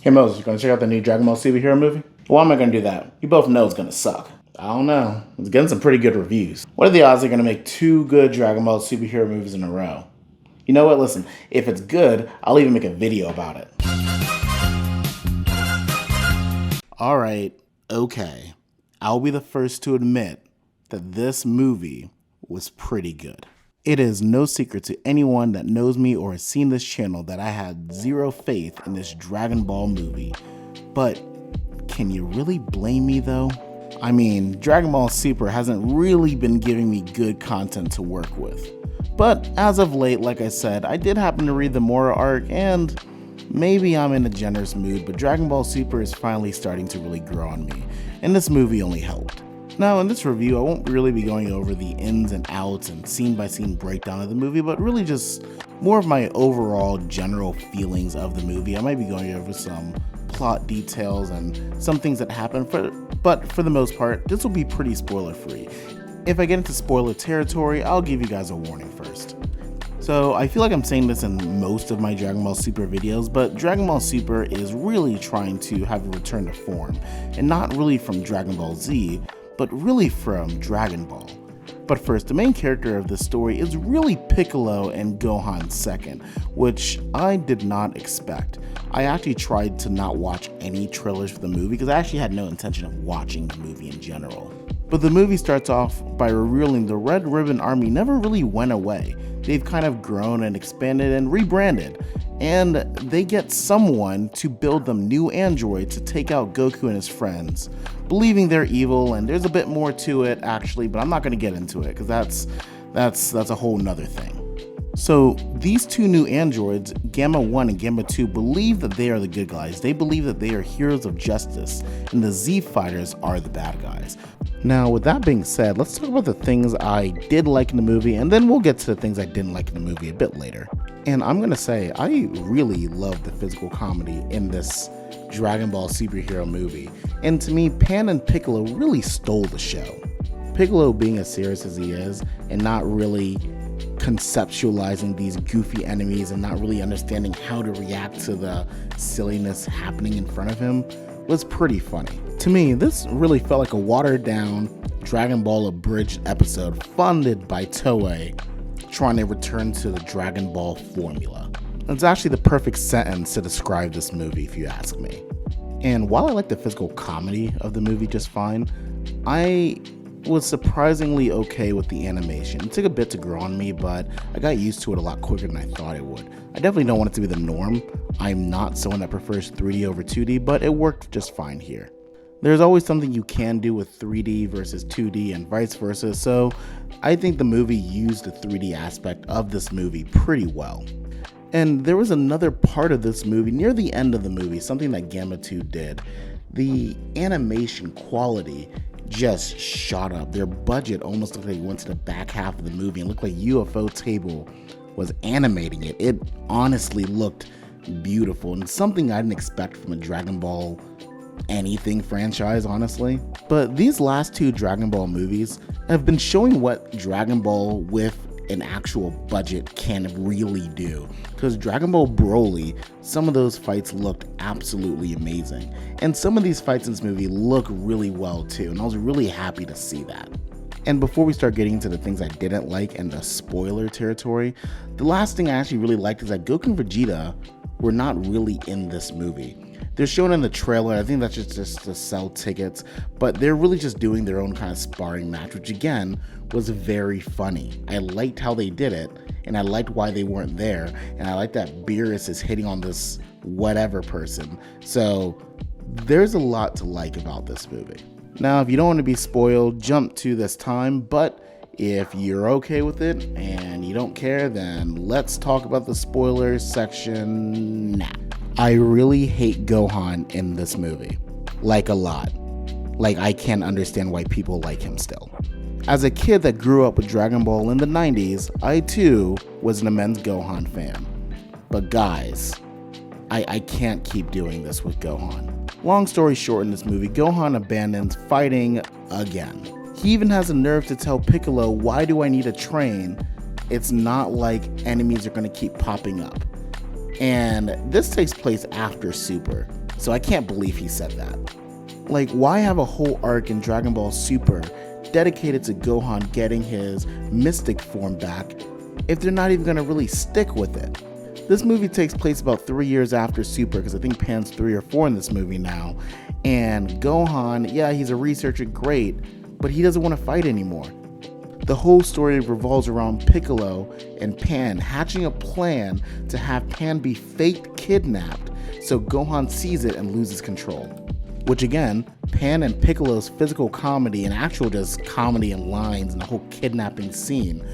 Hey Moses, you gonna check out the new Dragon Ball superhero movie? Why am I gonna do that? You both know it's gonna suck. I don't know. It's getting some pretty good reviews. What are the odds they're gonna make two good Dragon Ball superhero movies in a row? You know what? Listen, if it's good, I'll even make a video about it. Alright, okay. I'll be the first to admit that this movie was pretty good. It is no secret to anyone that knows me or has seen this channel that I had zero faith in this Dragon Ball movie. But can you really blame me though? I mean, Dragon Ball Super hasn't really been giving me good content to work with. But as of late, like I said, I did happen to read the Mora arc, and maybe I'm in a generous mood, but Dragon Ball Super is finally starting to really grow on me, and this movie only helped. Now, in this review, I won't really be going over the ins and outs and scene-by-scene breakdown of the movie, but really just more of my overall general feelings of the movie. I might be going over some plot details and some things that happen, but for the most part, this will be pretty spoiler-free. If I get into spoiler territory, I'll give you guys a warning first. So I feel like I'm saying this in most of my Dragon Ball Super videos, but Dragon Ball Super is really trying to have a return to form, and not really from Dragon Ball Z, but really from Dragon Ball. But first, the main character of this story is really Piccolo and Gohan second, which I did not expect. I actually tried to not watch any trailers for the movie because I actually had no intention of watching the movie in general. But the movie starts off by revealing the Red Ribbon Army never really went away. They've kind of grown and expanded and rebranded, and they get someone to build them new androids to take out Goku and his friends, believing they're evil, and there's a bit more to it actually, but I'm not going to get into it because that's a whole nother thing. So these two new androids, Gamma 1 and Gamma 2, believe that they are the good guys. They believe that they are heroes of justice, and the Z Fighters are the bad guys. Now, with that being said, let's talk about the things I did like in the movie, and then we'll get to the things I didn't like in the movie a bit later. And I'm gonna say, I really love the physical comedy in this Dragon Ball superhero movie. And to me, Pan and Piccolo really stole the show. Piccolo being as serious as he is, and not really conceptualizing these goofy enemies and not really understanding how to react to the silliness happening in front of him was pretty funny. To me, this really felt like a watered down Dragon Ball abridged episode funded by Toei trying to return to the Dragon Ball formula. It's actually the perfect sentence to describe this movie if you ask me. And while I like the physical comedy of the movie just fine, I was surprisingly okay with the animation. It took a bit to grow on me, but I got used to it a lot quicker than I thought it would. I definitely don't want it to be the norm. I'm not someone that prefers 3D over 2D, but it worked just fine here. There's always something you can do with 3D versus 2D and vice versa, so I think the movie used the 3D aspect of this movie pretty well. And there was another part of this movie, near the end of the movie, something that Gamma 2 did. The animation quality just shot up. Their budget almost looked like it went to the back half of the movie and looked like UFO Table was animating it. It honestly looked beautiful and something I didn't expect from a Dragon Ball anything franchise, honestly. But these last two Dragon Ball movies have been showing what Dragon Ball with an actual budget can really do. Because Dragon Ball Broly, some of those fights looked absolutely amazing. And some of these fights in this movie look really well too, and I was really happy to see that. And before we start getting into the things I didn't like and the spoiler territory, the last thing I actually really liked is that Goku and Vegeta were not really in this movie. They're shown in the trailer. I think that's just to sell tickets, but they're really just doing their own kind of sparring match, which again was very funny. I liked how they did it, and I liked why they weren't there, and I like that Beerus is hitting on this whatever person. So there's a lot to like about this movie. Now, if you don't want to be spoiled, jump to this time, but if you're okay with it and you don't care, then let's talk about the spoilers section now. I really hate Gohan in this movie. Like a lot. Like I can't understand why people like him still. As a kid that grew up with Dragon Ball in the 90s, I too was an immense Gohan fan. But guys, I can't keep doing this with Gohan. Long story short, in this movie, Gohan abandons fighting again. He even has the nerve to tell Piccolo, why do I need to train? It's not like enemies are going to keep popping up. And this takes place after Super. So I can't believe he said that. Like, why have a whole arc in Dragon Ball Super dedicated to Gohan getting his mystic form back if they're not even going to really stick with it? This movie takes place about 3 years after Super, because I think Pan's 3 or 4 in this movie now. And Gohan, yeah, he's a researcher, great, but he doesn't want to fight anymore. The whole story revolves around Piccolo and Pan hatching a plan to have Pan be fake kidnapped so Gohan sees it and loses control. Which again, Pan and Piccolo's physical comedy and actual just comedy and lines and the whole kidnapping scene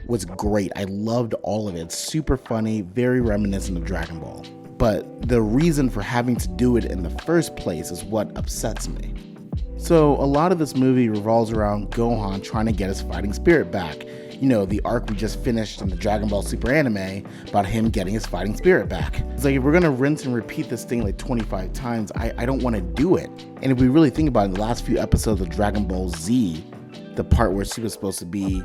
was great. I loved all of it. It's super funny, very reminiscent of Dragon Ball. But the reason for having to do it in the first place is what upsets me. So a lot of this movie revolves around Gohan trying to get his fighting spirit back. You know, the arc we just finished in the Dragon Ball Super anime about him getting his fighting spirit back. It's like, if we're gonna rinse and repeat this thing like 25 times, I don't want to do it. And if we really think about it, the last few episodes of Dragon Ball Z, the part where she was supposed to be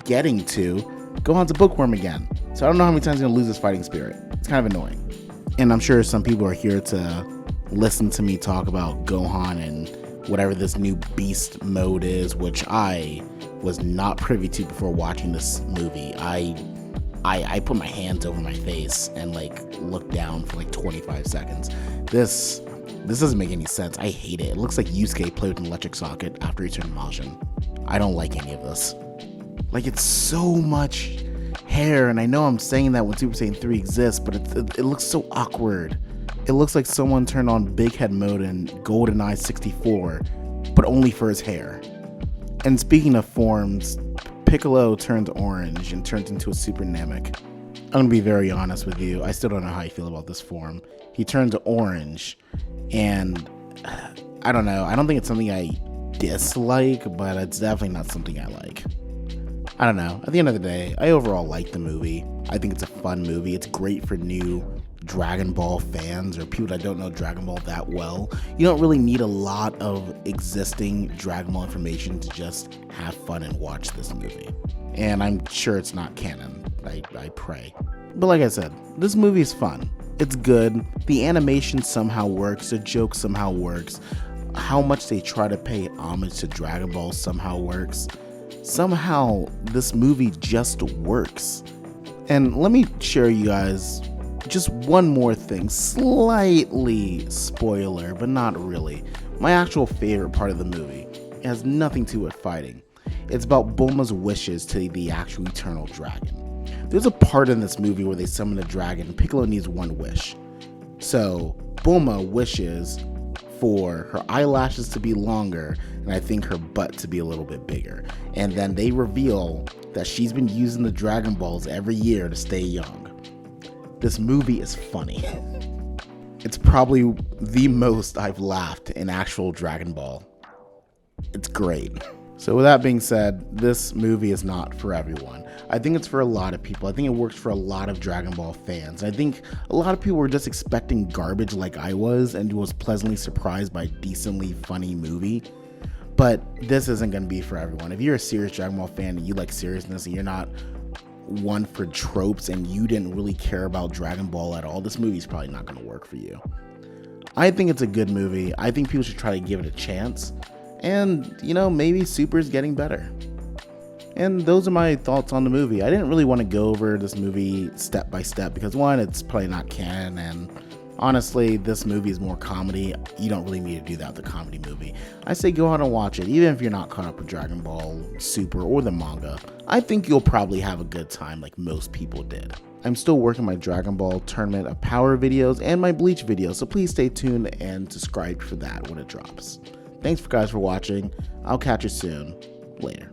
getting to, Gohan's a bookworm again. So I don't know how many times he's gonna lose his fighting spirit. It's kind of annoying. And I'm sure some people are here to listen to me talk about Gohan and whatever this new beast mode is, which I was not privy to before watching this movie. I put my hands over my face and like looked down for like 25 seconds. This doesn't make any sense. I hate it. It looks like Yusuke played with an electric socket after he turned Majin. I don't like any of this. Like, it's so much hair, and I know I'm saying that when Super Saiyan 3 exists, but it looks so awkward. It looks like someone turned on Big Head mode in GoldenEye 64, but only for his hair. And speaking of forms, Piccolo turns orange and turns into a Super Namek. I'm gonna be very honest with you, I still don't know how I feel about this form. He turns orange, and I don't know, I don't think it's something I dislike, but it's definitely not something I like. I don't know, at the end of the day, I overall like the movie. I think it's a fun movie. It's great for new Dragon Ball fans or people that don't know Dragon Ball that well. You don't really need a lot of existing Dragon Ball information to just have fun and watch this movie. And I'm sure it's not canon, I pray. But like I said, this movie is fun. It's good. The animation somehow works. The joke somehow works. How much they try to pay homage to Dragon Ball somehow works. Somehow this movie just works. And let me share you guys just one more thing, slightly spoiler, but not really. My actual favorite part of the movie. It has nothing to do with fighting. It's about Bulma's wishes to the actual Eternal Dragon. There's a part in this movie where they summon a dragon. Piccolo needs one wish. So Bulma wishes for her eyelashes to be longer and I think her butt to be a little bit bigger. And then they reveal that she's been using the Dragon Balls every year to stay young. This movie is funny. It's probably the most I've laughed in actual Dragon Ball. It's great. So with that being said, this movie is not for everyone. I think it's for a lot of people. I think it works for a lot of Dragon Ball fans. I think a lot of people were just expecting garbage like I was and was pleasantly surprised by a decently funny movie. But this isn't going to be for everyone. If you're a serious Dragon Ball fan and you like seriousness and you're not one for tropes and you didn't really care about Dragon Ball at all, this movie's probably not going to work for you. I think it's a good movie. I think people should try to give it a chance. And, you know, maybe Super's getting better. And those are my thoughts on the movie. I didn't really want to go over this movie step by step because, one, it's probably not canon, and honestly, this movie is more comedy. You don't really need to do that with a comedy movie. I say go out and watch it, even if you're not caught up with Dragon Ball Super or the manga. I think you'll probably have a good time like most people did. I'm still working my Dragon Ball Tournament of Power videos and my Bleach videos, so please stay tuned and subscribe for that when it drops. Thanks guys for watching. I'll catch you soon. Later.